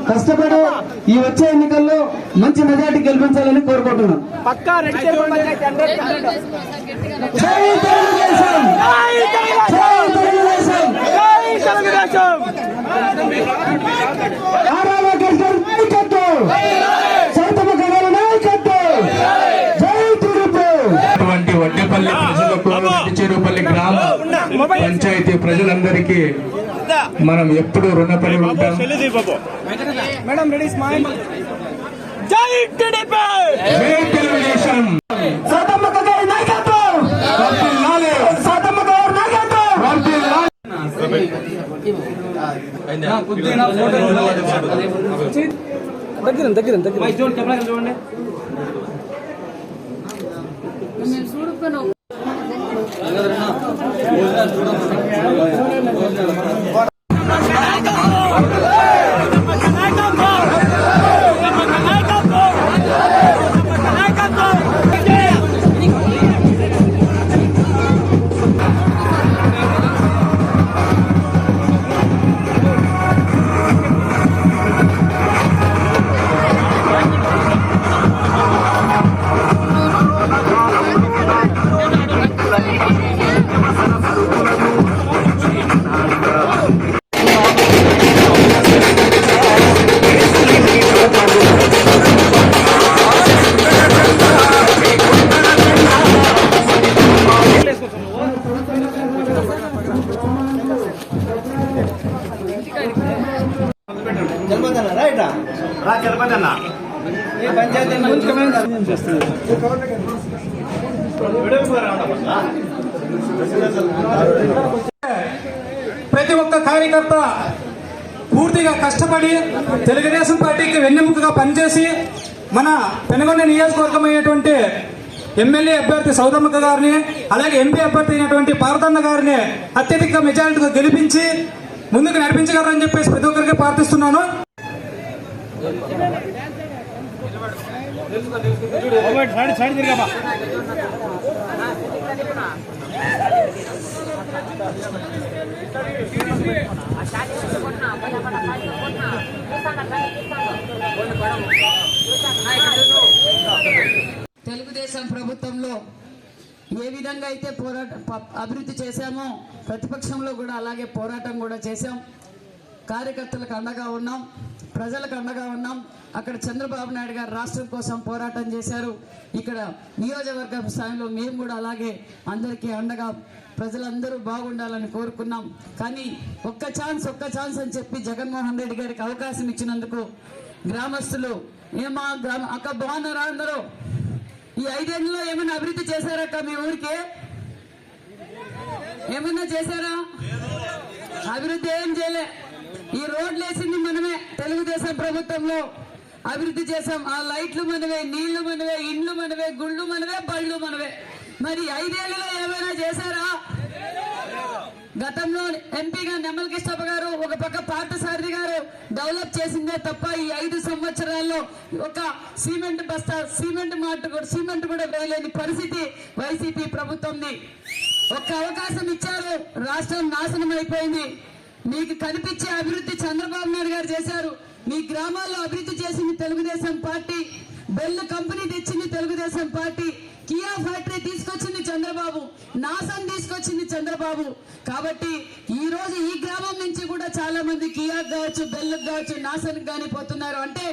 కష్టపడి ఈ వచ్చే ఎన్నికల్లో మంచి మెజార్టీ గెలిపించాలని కోరుకుంటున్నాను. వడ్డేపల్లి ప్రజలకు, చెరుపల్లి గ్రామ పంచాయతీ ప్రజలందరికీ మనం ఎప్పుడు రుణపడి ఉంటాం. చూడండి ప్రతి ఒక్క కార్యకర్త పూర్తిగా కష్టపడి తెలుగుదేశం పార్టీకి వెన్నెముకగా పనిచేసి మన పెనుగొండ నియోజకవర్గం అయినటువంటి ఎమ్మెల్యే అభ్యర్థి సౌదమ్మక్క గారిని, అలాగే ఎంపీ అభ్యర్థి అయినటువంటి పార్వతన్న గారిని అత్యధిక మెజారిటీతో గెలిపించి ముందుకు నడిపించగలరని చెప్పేసి ప్రతి ఒక్కరికి ప్రార్థిస్తున్నాను. తెలుగుదేశం ప్రభుత్వంలో ఏ విధంగా అయితే అభివృద్ధి చేశామో ప్రతిపక్షంలో కూడా అలాగే పోరాటం కూడా చేశాం. కార్యకర్తలకు అండగా ఉన్నాం, ప్రజలకు అండగా ఉన్నాం. అక్కడ చంద్రబాబు నాయుడు గారు రాష్ట్రం కోసం పోరాటం చేశారు. ఇక్కడ నియోజకవర్గ స్థాయిలో మేము కూడా అలాగే అందరికీ అండగా ప్రజలందరూ బాగుండాలని కోరుకున్నాం. కానీ ఒక్క ఛాన్స్ అని చెప్పి జగన్మోహన్ రెడ్డి గారికి అవకాశం ఇచ్చినందుకు గ్రామస్తులు అక్క బాగున్నారా అందరూ? ఈ 5 ఏళ్లలో ఏమైనా అభివృద్ధి చేశారక్క? మీ ఊరికి ఏమన్నా చేశారా? అభివృద్ధి ఏం చేయలే. ఈ రోడ్లు వేసింది మనమే, తెలుగుదేశం ప్రభుత్వంలో అభివృద్ధి చేశాం. ఆ లైట్లు మనవే, నీళ్లు మనవే, ఇండ్లు మనవే, గుళ్ళు మనవే, బళ్ళు మనవే. మరి 5 ఏళ్లలో ఏమైనా చేశారా? గతంలో ఎంపీగా నెమ్మల కిష్టప్ప గారు, ఒక పక్క పార్థసారథి గారు డెవలప్ చేసిందే తప్ప ఈ 5 సంవత్సరాల్లో ఒక సిమెంట్ బస్తా, సిమెంట్ కూడా వేయలేని పరిస్థితి వైసీపీ ప్రభుత్వంది. ఒక్క అవకాశం ఇచ్చారు, రాష్ట్రం నాశనం అయిపోయింది. మీకు కనిపించే అభివృద్ధి చంద్రబాబు నాయుడు గారు చేశారు. మీ గ్రామాల్లో అభివృద్ధి చేసింది తెలుగుదేశం పార్టీ. బెల్ కంపెనీ తెచ్చింది తెలుగుదేశం పార్టీ. కియా ఫ్యాక్టరీ తీసుకొచ్చింది చంద్రబాబు. నాసం తీసుకొచ్చింది చంద్రబాబు. కాబట్టి ఈ రోజు ఈ గ్రామం నుంచి కూడా చాలా మంది కియా కావచ్చు, బెల్ కావచ్చు, నాసానికి కానీ పోతున్నారు. అంటే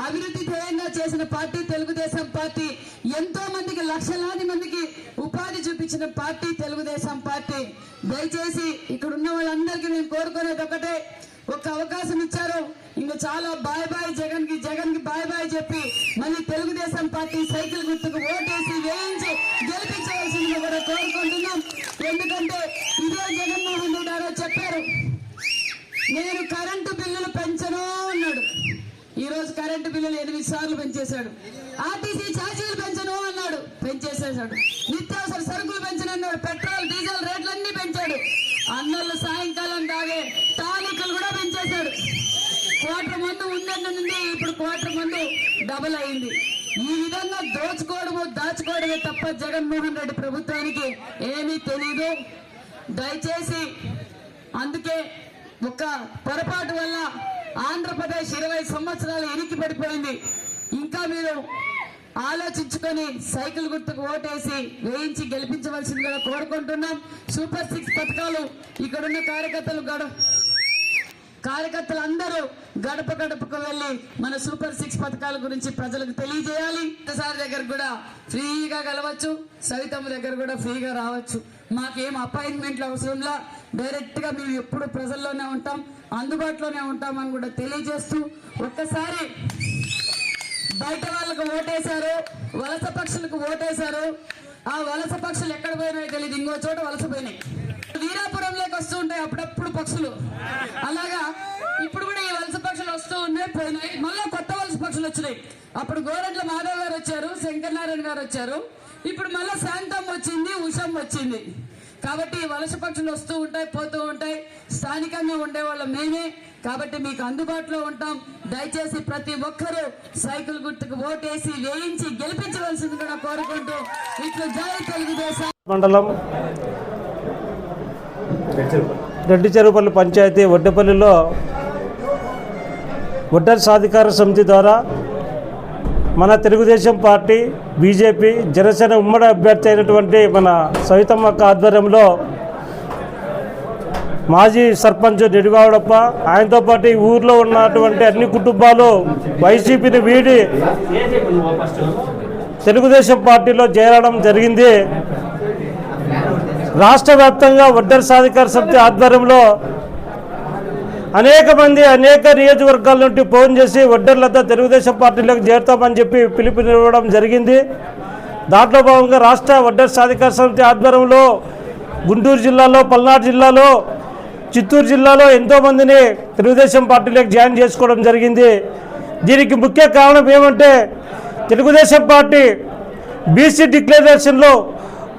అభివృద్ధి ధ్యేయంగా చేసిన పార్టీ తెలుగుదేశం పార్టీ. ఎంతో మందికి, లక్షలాది మందికి ఉపాధి చూపించిన పార్టీ తెలుగుదేశం పార్టీ. దయచేసి ఇక్కడ ఉన్న వాళ్ళందరికీ నేను కోరుకునేది ఒకటే, ఒక అవకాశం ఇచ్చారు, ఇంకా చాలా బాయ్ జగన్ కి బాయ్ చెప్పి మళ్ళీ తెలుగుదేశం పార్టీ సైకిల్ గుర్తుకు ఓటేసి వేయించి గెలిపించవలసింది కూడా కోరుకుంటున్నాం. ఎందుకంటే ఇదే జగన్మోహన్ రెడ్డి గారు చెప్పారు, నేను కరెంటు బిల్లులు పెంచను అన్నాడు. ఈ రోజు కరెంటు బిల్లులు 8 సార్లు పెంచేశాడు. ఆర్టీసీ ఛార్జీలు పెంచను అన్నాడు, పెంచేసేశాడు. నిత్యావసర సరుకులు పెంచనన్నాడు. పెట్రోల్, డీజిల్ రేట్లన్నీ పెంచాడు. అన్నలు సాయంకాలం తాగే టానికలు కూడా పెంచేశాడు. క్వార్టర్ మందు ఉందన్నది ఇప్పుడు క్వార్టర్ మందు డబుల్ అయింది. ఈ విధంగా దాచుకోవడమే తప్ప జగన్మోహన్ రెడ్డి ప్రభుత్వానికి ఏమీ తెలియదు. దయచేసి అందుకే ఒక పొరపాటు వల్ల ఆంధ్రప్రదేశ్ 20 సంవత్సరాలు ఎనికి పడిపోయింది. ఇంకా మీరు ఆలోచించుకొని సైకిల్ గుర్తుకు ఓటేసి వేయించి గెలిపించవలసిందిగా కోరుకుంటున్నాం. సూపర్ 6 పథకాలు ఇక్కడున్న కార్యకర్తలందరూ గడప గడపకు వెళ్ళి మన సూపర్ 6 పథకాల గురించి ప్రజలకు తెలియజేయాలి. సార్ దగ్గర కూడా ఫ్రీగా కలవచ్చు, సవితమ్మ దగ్గర కూడా ఫ్రీగా రావచ్చు. మాకేం అపాయింట్మెంట్లు అవసరంలా, డైరెక్ట్ గా మేము ఎప్పుడు ప్రజల్లోనే ఉంటాం, అందుబాటులోనే ఉంటామని కూడా తెలియజేస్తూ, ఒక్కసారి బయట వాళ్ళకు ఓటేశారు, వలస పక్షులకు ఓటేశారు. ఆ వలస పక్షులు ఎక్కడ పోయినాయో తెలియదు, ఇంకో చోట వలస పోయినాయి. వీరాపురంలోకి వస్తూ ఉంటాయి అప్పుడప్పుడు పక్షులు. అలాగా ఇప్పుడు కూడా ఈ వలస పక్షులు వస్తూ ఉన్నాయి, పోయినాయి. మళ్ళీ కొత్త వలస పక్షులు వచ్చినాయి. అప్పుడు గోరంట్ల మాధవ్ గారు వచ్చారు, శంకరనారాయణ గారు వచ్చారు. ఇప్పుడు మళ్ళీ శాంతం వచ్చింది, ఉషం వచ్చింది. కాబట్టి వలస పక్షులు వస్తూ ఉంటాయి, పోతూ ఉంటాయి. స్థానికంగా ఉండేవాళ్ళం మేమే, కాబట్టి మీకు అందుబాటులో ఉంటాం. దయచేసి ప్రతి ఒక్కరూ సైకిల్ గుర్తుకు ఓటేసి వేయించి గెలిపించవలసింది కూడా కోరుకుంటూ ఇట్లు జై తెలుగుదేశం. మండలం రెడ్డి చెరువుపల్లి పంచాయతీ వడ్డేపల్లిలో ఒడ్డర్ సాధికార సమితి ద్వారా మన తెలుగుదేశం పార్టీ, బీజేపీ, జనసేన ఉమ్మడి అభ్యర్థి అయినటువంటి మన సవితమ్మ ఆధ్వర్యంలో మాజీ సర్పంచ్ నిడివాడప్ప, ఆయనతో పాటు ఈ ఊర్లో ఉన్నటువంటి అన్ని కుటుంబాలు వైసీపీని వీడి తెలుగుదేశం పార్టీలో చేరడం జరిగింది. రాష్ట్ర వ్యాప్తంగా ఒడ్డర్ సాధికార సమితి ఆధ్వర్యంలో అనేక మంది అనేక నియోజకవర్గాల నుండి ఫోన్ చేసి ఒడ్డర్లతో తెలుగుదేశం పార్టీలోకి చేరుతామని చెప్పి పిలుపునివ్వడం జరిగింది. దాంట్లో భాగంగా రాష్ట్ర ఒడ్డర్ సాధికార సమితి ఆధ్వర్యంలో గుంటూరు జిల్లాలో, పల్నాడు జిల్లాలో, చిత్తూరు జిల్లాలో ఎంతోమందిని తెలుగుదేశం పార్టీలోకి జాయిన్ చేసుకోవడం జరిగింది. దీనికి ముఖ్య కారణం ఏమంటే తెలుగుదేశం పార్టీ బీసీ డిక్లరేషన్లో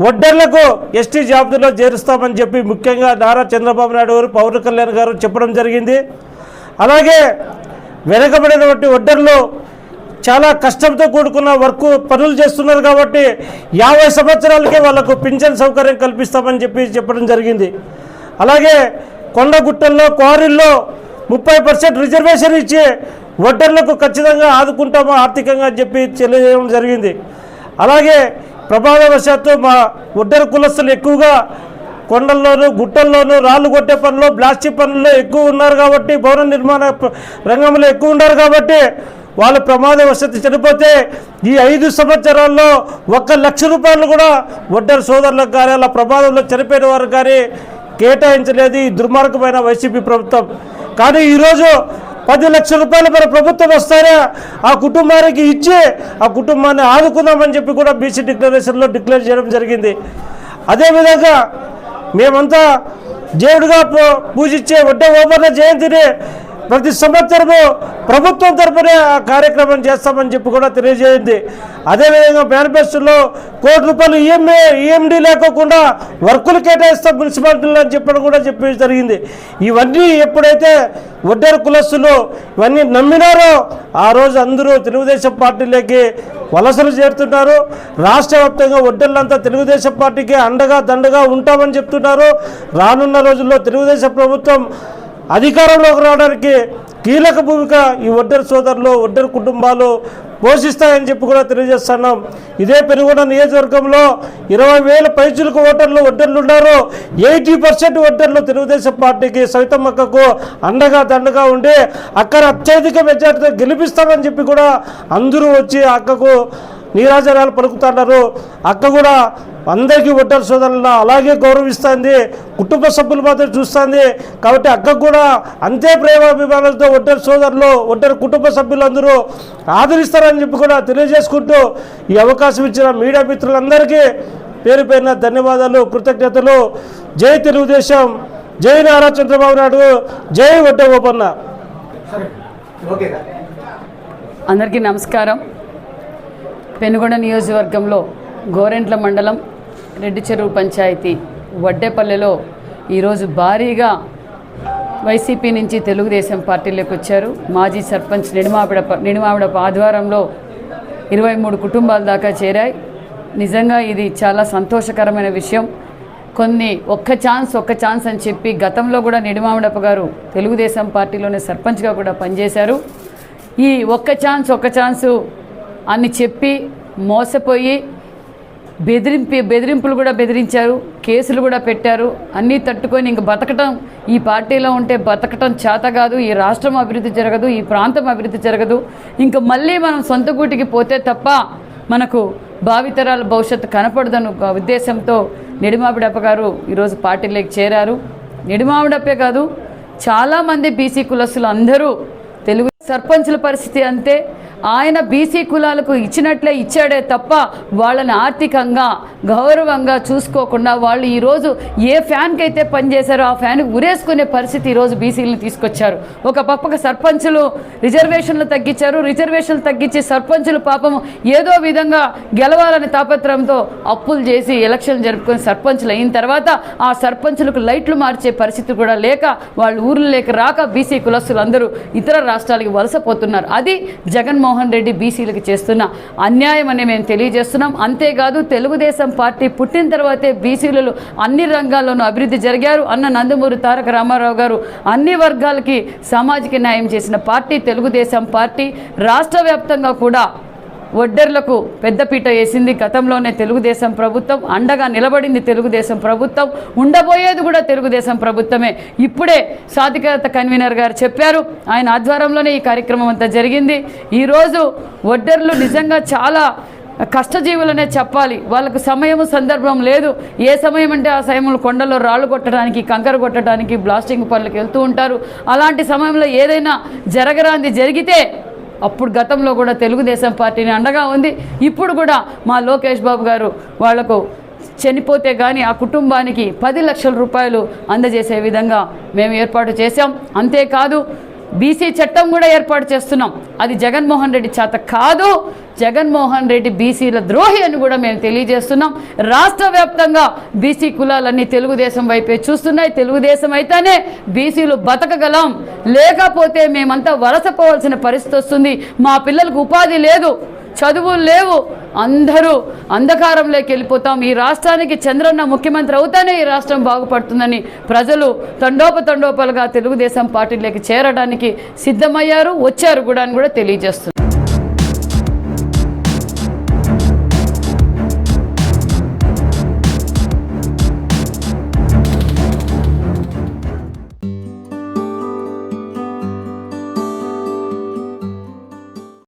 ఒడ్డర్లకు ఎస్టీ జాబితాలో చేరుస్తామని చెప్పి ముఖ్యంగా నారా చంద్రబాబు నాయుడు గారు, పవన్ కళ్యాణ్ గారు చెప్పడం జరిగింది. అలాగే వెనకబడినటువంటి ఒడ్డర్లు చాలా కష్టంతో కూడుకున్న పనులు చేస్తున్నారు కాబట్టి 50 సంవత్సరాలకే వాళ్ళకు పింఛన్ సౌకర్యం కల్పిస్తామని చెప్పడం జరిగింది. అలాగే కొండగుట్టల్లో, క్వారీల్లో 30% రిజర్వేషన్ ఇచ్చి ఒడ్డర్లకు ఖచ్చితంగా ఆదుకుంటామో ఆర్థికంగా అని చెప్పి తెలియజేయడం జరిగింది. అలాగే ప్రమాదవశాత్తు మా ఒడ్డరు కులస్తులు ఎక్కువగా కొండల్లోనూ, గుట్టల్లోనూ రాళ్ళు కొట్టే పనులు, ప్లాస్టిక్ పనుల్లో ఎక్కువ ఉన్నారు కాబట్టి, భవన నిర్మాణ రంగంలో ఎక్కువ ఉన్నారు కాబట్టి వాళ్ళు ప్రమాదవశాత్తు చనిపోతే ఈ 5 సంవత్సరాల్లో 1 లక్ష రూపాయలు కూడా ఒడ్డరు సోదరులకు కానీ అలా ప్రమాదంలో చనిపోయిన వారు కానీ కేటాయించలేదు ఈ దుర్మార్గమైన వైసీపీ ప్రభుత్వం. కానీ ఈరోజు 10 లక్షల రూపాయలు మన ప్రభుత్వం వస్తారే ఆ కుటుంబానికి ఇచ్చి ఆ కుటుంబాన్ని ఆదుకుందామని చెప్పి కూడా బీసీ డిక్లరేషన్లో డిక్లేర్ చేయడం జరిగింది. అదేవిధంగా మేమంతా దేవుడిగా పూజించే ఒడ్డ ఓబన్న జయంతిని ప్రతి సంవత్సరము ప్రభుత్వం తరపునే ఆ కార్యక్రమం చేస్తామని చెప్పి కూడా తెలియజేయండి. అదేవిధంగా మేనిఫెస్టోలో ₹1 కోటి ఈఎండి లేకోకుండా వర్కులు కేటాయిస్తాం మున్సిపాలిటీలో అని చెప్పడం కూడా జరిగింది. ఇవన్నీ ఎప్పుడైతే ఒడ్డరు కులస్తులు ఇవన్నీ నమ్మినారో ఆ రోజు అందరూ తెలుగుదేశం పార్టీలోకి వలసలు చేరుతున్నారు. రాష్ట్ర వ్యాప్తంగా ఒడ్డర్లంతా తెలుగుదేశం పార్టీకి అండగా దండగా ఉంటామని చెప్తున్నారు. రానున్న రోజుల్లో తెలుగుదేశం ప్రభుత్వం అధికారంలోకి రావడానికి కీలక భూమిక ఈ ఒడ్డరు సోదరులు, ఒడ్డరు కుటుంబాలు పోషిస్తాయని చెప్పి కూడా తెలియజేస్తున్నాం. ఇదే పెనుగొండ నియోజకవర్గంలో 20,000 పైచులకు ఒడ్డర్లు ఉన్నారు. 80% ఒడ్డర్లు తెలుగుదేశం పార్టీకి, సవితమ్మక్కకు అండగా దండగా ఉండి అక్కడ అత్యధిక మెజార్టీతో గెలిపిస్తామని చెప్పి కూడా అందరూ వచ్చి అక్కకు నీరాజనాలు పలుకుతున్నారు. అక్క కూడా అందరికీ ఒడ్డరు సోదరులను అలాగే గౌరవిస్తుంది, కుటుంబ సభ్యులు మాత్రం చూస్తుంది. కాబట్టి అక్కకు కూడా అంతే ప్రేమాభిమానాలతో ఒడ్డరు సోదరులు, ఒడ్డరు కుటుంబ సభ్యులందరూ ఆదరిస్తారని చెప్పి కూడా తెలియజేసుకుంటూ ఈ అవకాశం ఇచ్చిన మీడియా మిత్రులందరికీ పేరు పేరున ధన్యవాదాలు, కృతజ్ఞతలు. జై తెలుగుదేశం, జై నారా చంద్రబాబు నాయుడు, జై ఒడ్డ ఓపన్న. అందరికీ నమస్కారం. పెనుగొండ నియోజకవర్గంలో గోరెంట్ల మండలం రెడ్డి చెరువు పంచాయతీ వడ్డేపల్లెలో ఈరోజు భారీగా వైసీపీ నుంచి తెలుగుదేశం పార్టీలోకి వచ్చారు. మాజీ సర్పంచ్ నిడిమావిడప ఆధ్వర్యంలో 23 కుటుంబాల దాకా చేరాయి. నిజంగా ఇది చాలా సంతోషకరమైన విషయం. కొన్ని ఒక్క ఛాన్స్ అని చెప్పి గతంలో కూడా నిడిమామిడప్ప గారు తెలుగుదేశం పార్టీలోనే సర్పంచ్గా కూడా పనిచేశారు. ఈ ఒక్క ఛాన్స్ అని చెప్పి మోసపోయి బెదిరింపులు కూడా బెదిరించారు, కేసులు కూడా పెట్టారు. అన్నీ తట్టుకొని ఇంక బతకటం, ఈ పార్టీలో ఉంటే బతకటం చేత కాదు, ఈ రాష్ట్రం అభివృద్ధి జరగదు, ఈ ప్రాంతం అభివృద్ధి జరగదు, ఇంక మళ్ళీ మనం సొంత గూటికి పోతే తప్ప మనకు భావితరాల భవిష్యత్తు కనపడదను ఉద్దేశంతో నిడిమామిడప్ప గారు ఈరోజు పార్టీలోకి చేరారు. నిడిమామిడప్పే కాదు, చాలామంది బీసీ కులస్తులు అందరూ తెలుగు సర్పంచుల పరిస్థితి అంతే. ఆయన బీసీ కులాలకు ఇచ్చినట్లే ఇచ్చాడే తప్ప వాళ్ళని ఆర్థికంగా గౌరవంగా చూసుకోకుండా వాళ్ళు ఈరోజు ఏ ఫ్యాన్కి అయితే పనిచేశారో ఆ ఫ్యాన్కి ఉరేసుకునే పరిస్థితి ఈరోజు బీసీలను తీసుకొచ్చారు. ఒక పక్కకు సర్పంచులు రిజర్వేషన్లు తగ్గించి సర్పంచులు పాపం ఏదో విధంగా గెలవాలని తాపత్రయంతో అప్పులు చేసి ఎలక్షన్ జరుపుకొని సర్పంచులు అయిన తర్వాత ఆ సర్పంచులకు లైట్లు మార్చే పరిస్థితి కూడా లేక వాళ్ళు ఊర్లు లేక రాక బీసీ కులస్తులు అందరూ ఇతర రాష్ట్రాలకి వలసపోతున్నారు. అది జగన్మోహన్ రెడ్డి బీసీలకు చేస్తున్న అన్యాయం అని మేము తెలియజేస్తున్నాం. అంతేకాదు తెలుగుదేశం పార్టీ పుట్టిన తర్వాతే బీసీలు అన్ని రంగాల్లోనూ అభివృద్ధి జరిగారు. అన్న నందమూరి తారక రామారావు గారు అన్ని వర్గాలకి సామాజిక న్యాయం చేసిన పార్టీ తెలుగుదేశం పార్టీ. రాష్ట్ర వ్యాప్తంగా కూడా ఒడ్డర్లకు పెద్దపీట వేసింది గతంలోనే తెలుగుదేశం ప్రభుత్వం. అండగా నిలబడింది తెలుగుదేశం ప్రభుత్వం, ఉండబోయేది కూడా తెలుగుదేశం ప్రభుత్వమే. ఇప్పుడే సాధికారత కన్వీనర్ గారు చెప్పారు, ఆయన ఆధ్వర్యంలోనే ఈ కార్యక్రమం అంతా జరిగింది. ఈరోజు ఒడ్డర్లు నిజంగా చాలా కష్టజీవులనే చెప్పాలి. వాళ్ళకు సమయం సందర్భం లేదు. ఏ సమయం అంటే ఆ సమయంలో కొండల్లో రాళ్ళు కొట్టడానికి, కంకర కొట్టడానికి, బ్లాస్టింగ్ పనులకు వెళ్తూ ఉంటారు. అలాంటి సమయంలో ఏదైనా జరగరాంది జరిగితే అప్పుడు గతంలో కూడా తెలుగుదేశం పార్టీని అండగా ఉంది. ఇప్పుడు కూడా మా లోకేష్ బాబు గారు వాళ్లకు చనిపోతే కానీ ఆ కుటుంబానికి 10 లక్షల రూపాయలు అందజేసే విధంగా మేము ఏర్పాటు చేశాం. అంతేకాదు బీసీ చట్టం కూడా ఏర్పాటు చేస్తున్నాం. అది జగన్మోహన్ రెడ్డి చేత కాదు, జగన్మోహన్ రెడ్డి బీసీల ద్రోహి అని కూడా మేము తెలియజేస్తున్నాం. రాష్ట్ర వ్యాప్తంగా బీసీ కులాలన్నీ తెలుగుదేశం వైపే చూస్తున్నాయి. తెలుగుదేశం అయితేనే బీసీలు బతకగలం, లేకపోతే మేమంతా వలసపోవాల్సిన పరిస్థితి వస్తుంది. మా పిల్లలకు ఉపాధి లేదు, చదువులు లేవు, అందరూ అంధకారంలోకి వెళ్ళిపోతాం. ఈ రాష్ట్రానికి చంద్రన్న ముఖ్యమంత్రి అవుతానే ఈ రాష్ట్రం బాగుపడుతుందని ప్రజలు తండోపతండోపాలుగా తెలుగుదేశం పార్టీలోకి చేరడానికి సిద్ధమయ్యారు, వచ్చారు కూడా అని కూడా తెలియజేస్తున్నారు.